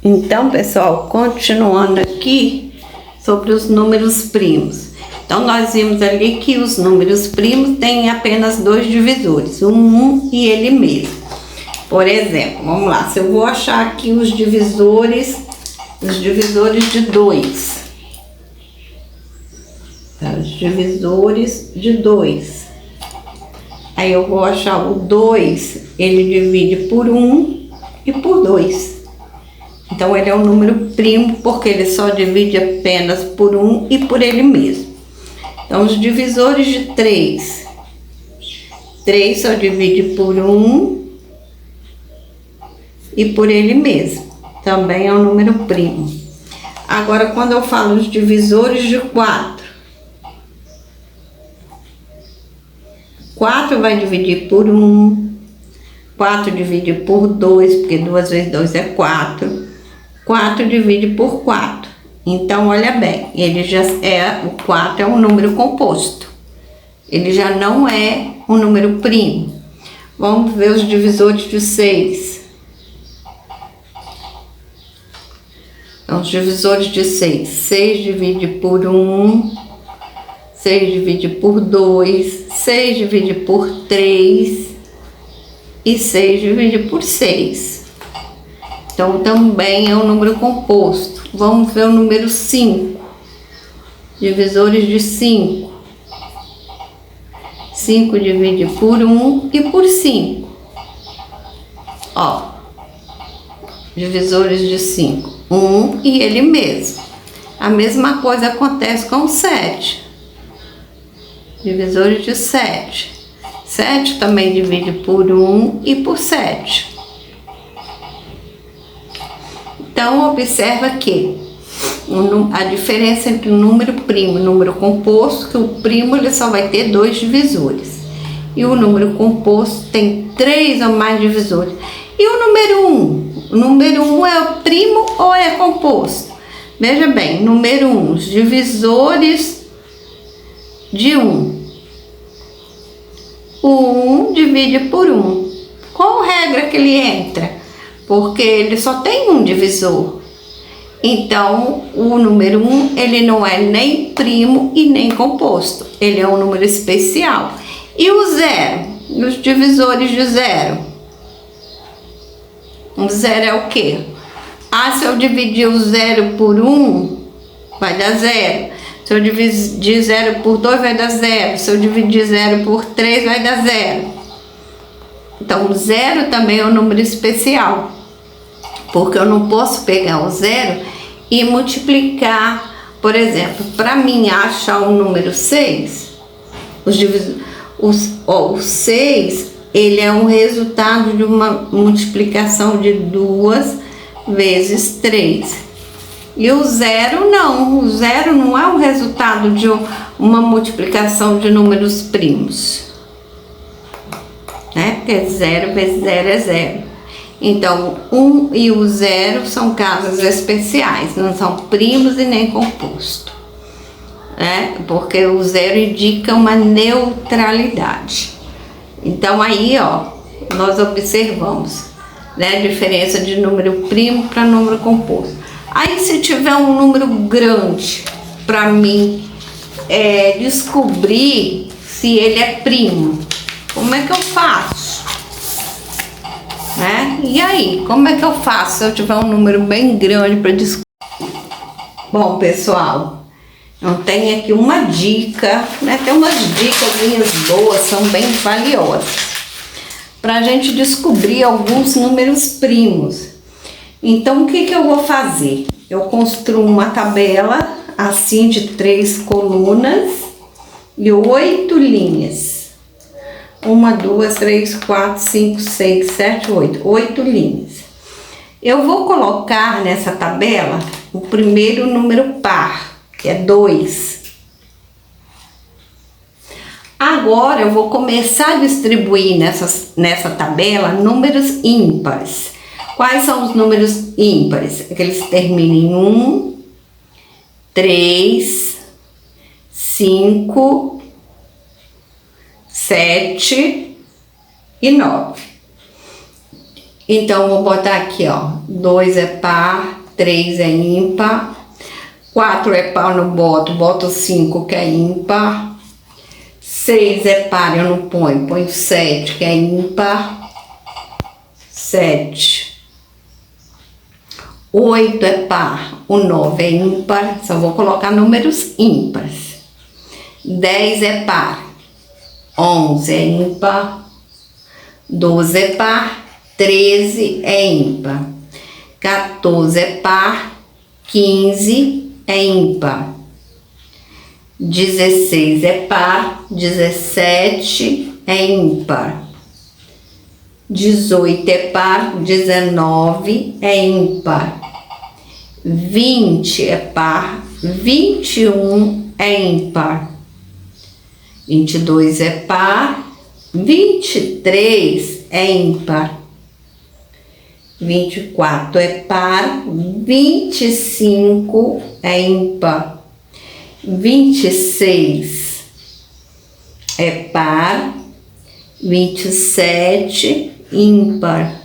Então, pessoal, continuando aqui sobre os números primos. Então, nós vimos ali que os números primos têm apenas dois divisores, o 1 e ele mesmo. Por exemplo, vamos lá, se eu vou achar aqui os divisores de 2. Tá, os divisores de 2. Aí eu vou achar o 2, ele divide por 1 e por 2. Então, ele é um número primo porque ele só divide apenas por 1 e por ele mesmo. Então, os divisores de 3. 3 só divide por 1 e por ele mesmo. Também é um número primo. Agora, quando eu falo os divisores de 4. 4 vai dividir por 1. 4 divide por 2, porque 2 vezes 2 é 4. 4 divide por 4. Então, olha bem, ele já é, o 4 é um número composto. Ele já não é um número primo. Vamos ver os divisores de 6. Então, os divisores de 6. 6 divide por 1. 6 divide por 2. 6 divide por 3. E 6 divide por 6. Então, também é um número composto. Vamos ver o número 5. Divisores de 5. 5 divide por 1 e por 5. Ó. Divisores de 5. 1 e ele mesmo. A mesma coisa acontece com o 7. Divisores de 7. 7 também divide por 1 e por 7. Então, observa que a diferença entre o número primo e o número composto, que o primo ele só vai ter 2 divisores. E o número composto tem 3 ou mais divisores. E o número 1? O número 1 é o primo ou é composto? Veja bem, número 1, os divisores de 1. O 1 divide por 1. Qual regra que ele entra? Porque ele só tem um divisor. Então, o número 1, ele não é nem primo e nem composto. Ele é um número especial. E o 0? Os divisores de 0? O 0 é o quê? Se eu dividir o 0 por 1, vai dar 0. Se eu dividir 0 por 2, vai dar 0. Se eu dividir 0 por 3, vai dar 0. Então, o 0 também é um número especial. Porque eu não posso pegar o 0 e multiplicar. Por exemplo, para mim achar o número 6, o 6, ele é um resultado de uma multiplicação de 2 vezes 3. E o 0 não. O 0 não é o resultado de uma multiplicação de números primos. Né? Porque 0 vezes 0 é 0. Então, 1 e o 0 são casos especiais, não são primos e nem composto. Né? Porque o 0 indica uma neutralidade. Então, aí, ó, nós observamos, né, a diferença de número primo para número composto. Aí, se tiver um número grande, para mim, descobrir se ele é primo, como é que eu faço? Né? E aí, como é que eu faço se eu tiver um número bem grande para descobrir? Bom, pessoal, eu tenho aqui uma dica, né? Tem umas dicas boas, são bem valiosas, para a gente descobrir alguns números primos. Então, o que eu vou fazer? Eu construo uma tabela assim de 3 colunas e 8 linhas. 1, 2, 3, 4, 5, 6, 7, 8. 8 linhas. Eu vou colocar nessa tabela o primeiro número par, que é 2. Agora eu vou começar a distribuir nessa tabela números ímpares. Quais são os números ímpares? Aqueles que terminam em 1, 3, 5, 7 e 9. Então, vou botar aqui, ó, 2 é par, 3 é ímpar, 4 é par, não boto 5 que é ímpar, 6 é par, eu não ponho 7 que é ímpar, 7. 8 é par, o 9 é ímpar, só vou colocar números ímpares. 10 é par, 11 é ímpar, 12 é par, 13 é ímpar, 14 é par, 15 é ímpar, 16 é par, 17 é ímpar, 18 é par, 19 é ímpar, 20 é par, 21 é ímpar, 22 é par, 23 é ímpar, 24 é par, 25 é ímpar, 26 é par, 27 ímpar,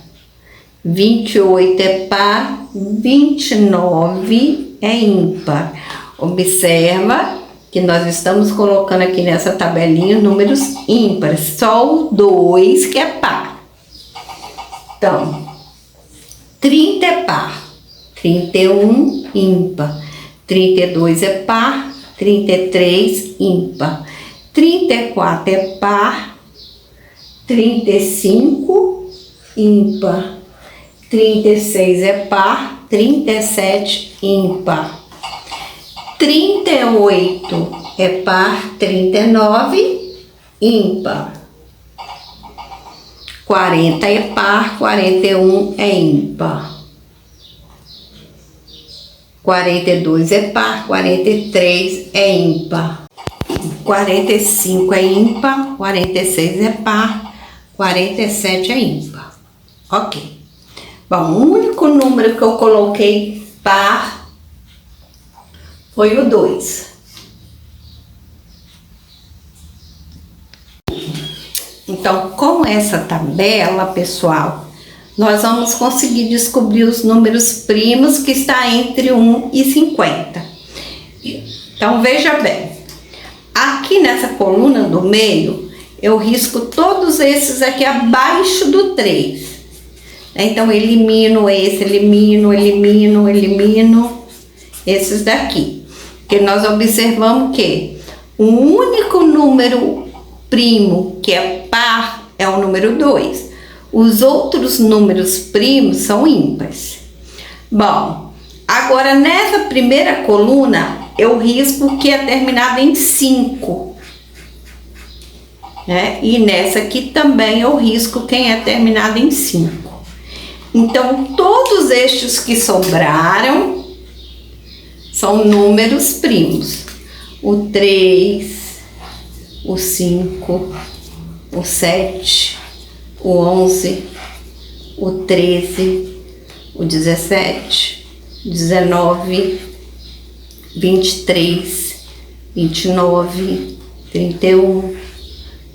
28 é par, 29 é ímpar. Observa que nós estamos colocando aqui nessa tabelinha números ímpares, só o 2 que é par. Então, 30 é par, 31 ímpar, 32 é par, 33 ímpar, 34 é par, 35 ímpar, 36 é par, 37 ímpar, 38 é par, 39 ímpar, 40 é par, 41 é ímpar, 42 é par, 43 é ímpar, 45 é ímpar, 46 é par, 47 é ímpar. Ok. Bom, o único número que eu coloquei par foi o 2. Então, com essa tabela, pessoal, nós vamos conseguir descobrir os números primos que está entre 1 e 50. Então, veja bem. Aqui nessa coluna do meio, eu risco todos esses aqui abaixo do 3. Então, elimino esse, elimino esses daqui. Porque nós observamos que o único número primo que é par é o número 2. Os outros números primos são ímpares. Bom, agora nessa primeira coluna eu risco o que é terminado em 5. Né? E nessa aqui também eu risco quem é terminado em 5. Então, todos estes que sobraram são números primos. O 3, o 5, o 7, o 11, o 13, o 17, 19, 23, 29, 31,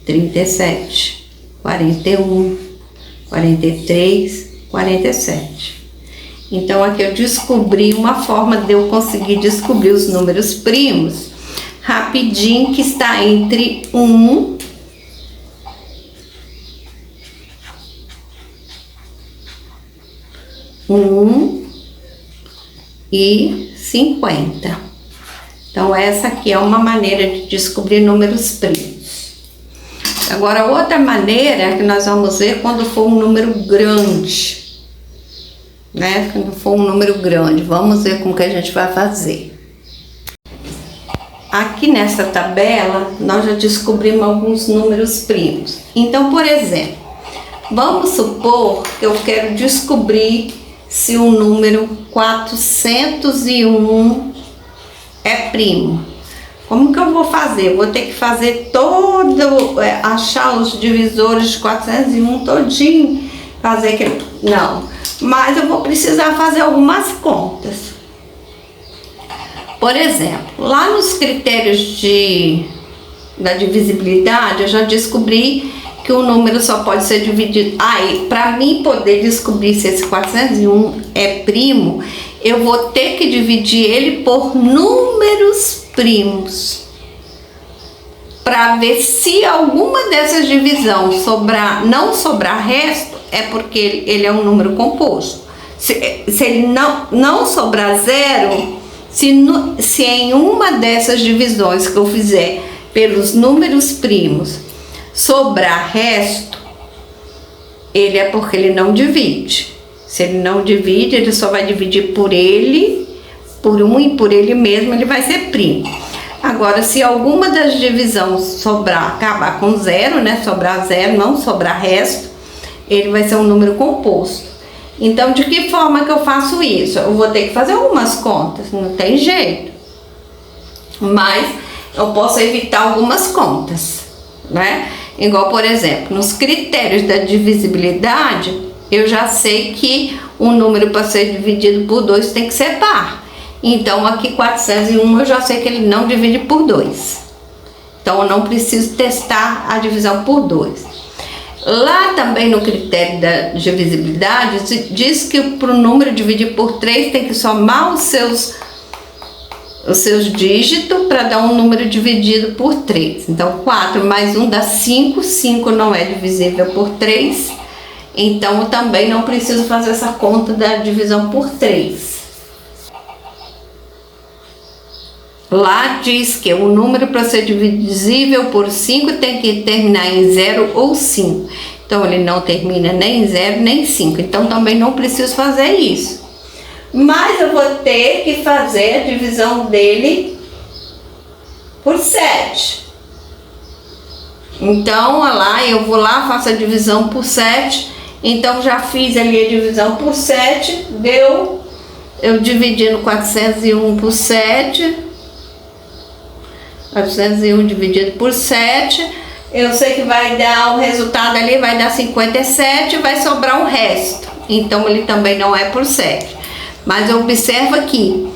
37, 41, 43, 47. Então, aqui eu descobri uma forma de eu conseguir descobrir os números primos rapidinho, que está entre 1 e 50. Então, essa aqui é uma maneira de descobrir números primos. Agora, outra maneira que nós vamos ver quando for um número grande, né? Quando for um número grande, vamos ver como que a gente vai fazer. Aqui nessa tabela, nós já descobrimos alguns números primos. Então, por exemplo, vamos supor que eu quero descobrir se o número 401 é primo. Como que eu vou fazer? Eu vou ter que fazer achar os divisores de 401 todinho, fazer aquele... Não, mas eu vou precisar fazer algumas contas. Por exemplo, lá nos critérios da divisibilidade, eu já descobri que o número só pode ser dividido. Aí, para mim poder descobrir se esse 401 é primo, eu vou ter que dividir ele por números primos, para ver se alguma dessas divisões não sobrar resto, é porque ele é um número composto. Se ele não sobrar zero, se em uma dessas divisões que eu fizer pelos números primos sobrar resto, ele é porque ele não divide. Se ele não divide, ele só vai dividir por ele, por um e por ele mesmo, ele vai ser primo. Agora, se alguma das divisões acabar com zero, né? Sobrar zero, não sobrar resto, ele vai ser um número composto. Então, de que forma que eu faço isso? Eu vou ter que fazer algumas contas, não tem jeito. Mas eu posso evitar algumas contas, né? Igual, por exemplo, nos critérios da divisibilidade, eu já sei que um número para ser dividido por 2 tem que ser par. Então, aqui 401 eu já sei que ele não divide por 2. Então, eu não preciso testar a divisão por 2. Lá também no critério da divisibilidade, diz que para o número dividir por 3 tem que somar os seus dígitos para dar um número dividido por 3. Então, 4 mais 1 dá 5. 5 não é divisível por 3. Então, eu também não preciso fazer essa conta da divisão por 3. Lá diz que o número para ser divisível por 5 tem que terminar em 0 ou 5. Então, ele não termina nem em 0 nem em 5. Então, também não preciso fazer isso. Mas eu vou ter que fazer a divisão dele por 7. Então, olha lá, eu vou lá, faço a divisão por 7. Então, já fiz ali a divisão por 7. Deu, eu dividindo 401 por 7. 401 dividido por 7, eu sei que vai dar o resultado ali, vai dar 57, vai sobrar um resto. Então, ele também não é por 7. Mas observa aqui,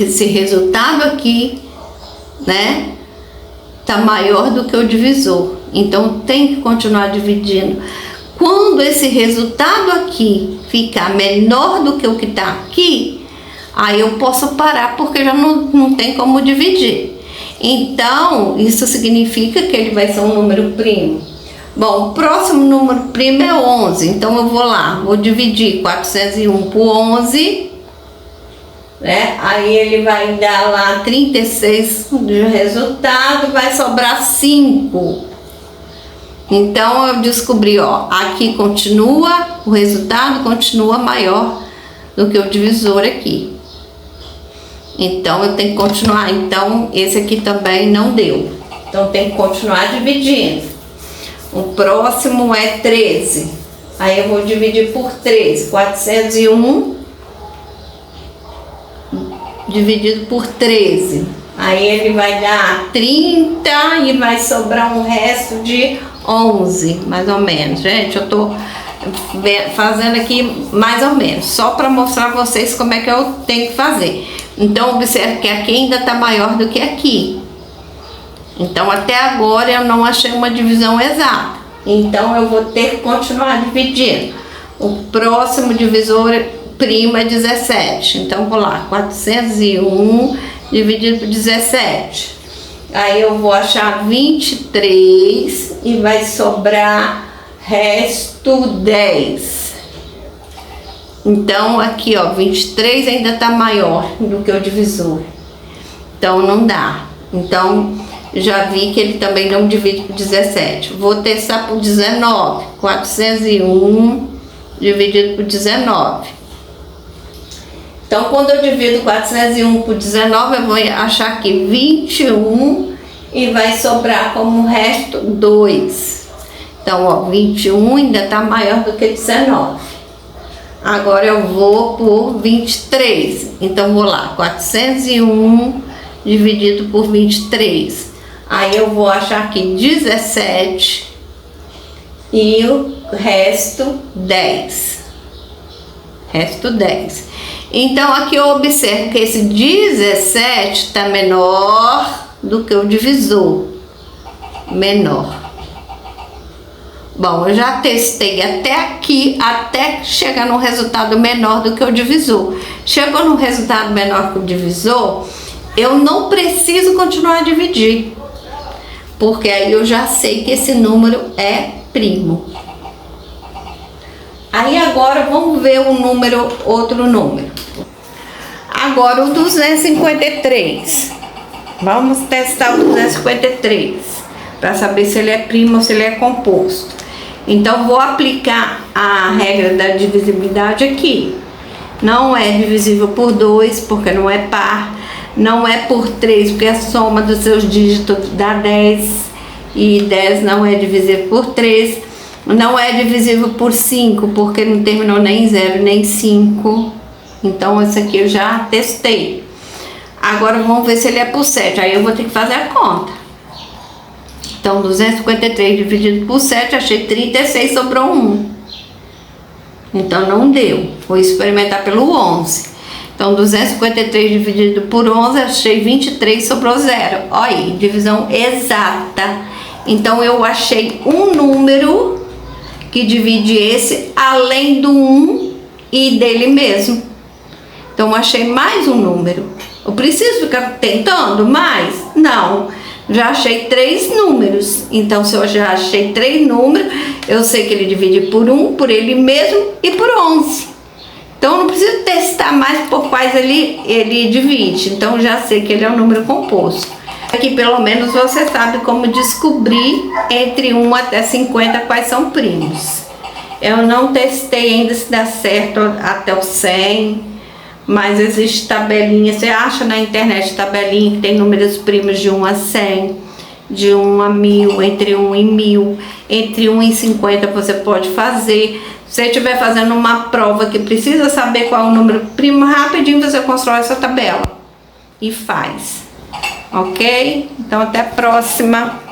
esse resultado aqui, né, tá maior do que o divisor. Então, tem que continuar dividindo. Quando esse resultado aqui ficar menor do que o que tá aqui, aí eu posso parar, porque já não tem como dividir. Então, isso significa que ele vai ser um número primo. Bom, o próximo número primo é 11. Então, eu vou lá, vou dividir 401 por 11. Né? Aí, ele vai dar lá 36 de resultado, vai sobrar 5. Então, eu descobri, ó, aqui continua, o resultado continua maior do que o divisor aqui. Então, eu tenho que continuar. Então, esse aqui também não deu. Então, tem que continuar dividindo. O próximo é 13. Aí, eu vou dividir por 13. 401 dividido por 13. Aí, ele vai dar 30 e vai sobrar um resto de 11, mais ou menos. Gente, eu tô fazendo aqui mais ou menos, só para mostrar a vocês como é que eu tenho que fazer. Então, observe que aqui ainda está maior do que aqui. Então, até agora eu não achei uma divisão exata. Então, eu vou ter que continuar dividindo. O próximo divisor primo é 17. Então, vou lá, 401 dividido por 17. Aí, eu vou achar 23 e vai sobrar resto 10. Então, aqui, ó, 23 ainda tá maior do que o divisor. Então, não dá. Então, já vi que ele também não divide por 17. Vou testar por 19. 401 dividido por 19. Então, quando eu divido 401 por 19, eu vou achar aqui 21 e vai sobrar como resto 2. Então, ó, 21 ainda tá maior do que 19. Agora eu vou por 23. Então, vou lá, 401 dividido por 23. Aí, eu vou achar aqui 17 e o resto 10. Resto 10. Então, aqui eu observo que esse 17 está menor do que o divisor. Menor. Bom, eu já testei até aqui, até chegar num resultado menor do que o divisor. Chegou num resultado menor que o divisor, eu não preciso continuar a dividir, porque aí eu já sei que esse número é primo. Aí agora vamos ver o número, outro número. Agora o 253. Vamos testar o 253 para saber se ele é primo ou se ele é composto. Então vou aplicar a regra da divisibilidade aqui. Não é divisível por 2 porque não é par. Não é por 3 porque a soma dos seus dígitos dá 10 e 10 não é divisível por 3. Não é divisível por 5 porque não terminou nem em 0 nem 5. Então esse aqui eu já testei. Agora vamos ver se ele é por 7. Aí eu vou ter que fazer a conta. Então 253 dividido por 7, achei 36, sobrou 1. Então não deu. Vou experimentar pelo 11. Então 253 dividido por 11, achei 23, sobrou 0. Olha aí, divisão exata. Então eu achei um número que divide esse além do 1 e dele mesmo. Então eu achei mais um número. Eu preciso ficar tentando mais? Não. Já achei 3 números. Então se eu já achei 3 números, eu sei que ele divide por 1, por ele mesmo e por 11. Então eu não preciso testar mais por quais ele divide. Então eu já sei que ele é um número composto. Aqui pelo menos você sabe como descobrir entre 1 até 50 quais são primos. Eu não testei ainda se dá certo até o 100, mas existe tabelinha, você acha na internet tabelinha que tem números primos de 1 a 100, de 1 a 1000, entre 1 e 1000, entre 1 e 50 você pode fazer. Se você estiver fazendo uma prova que precisa saber qual é o número primo, rapidinho você constrói essa tabela e faz. Ok? Então até a próxima.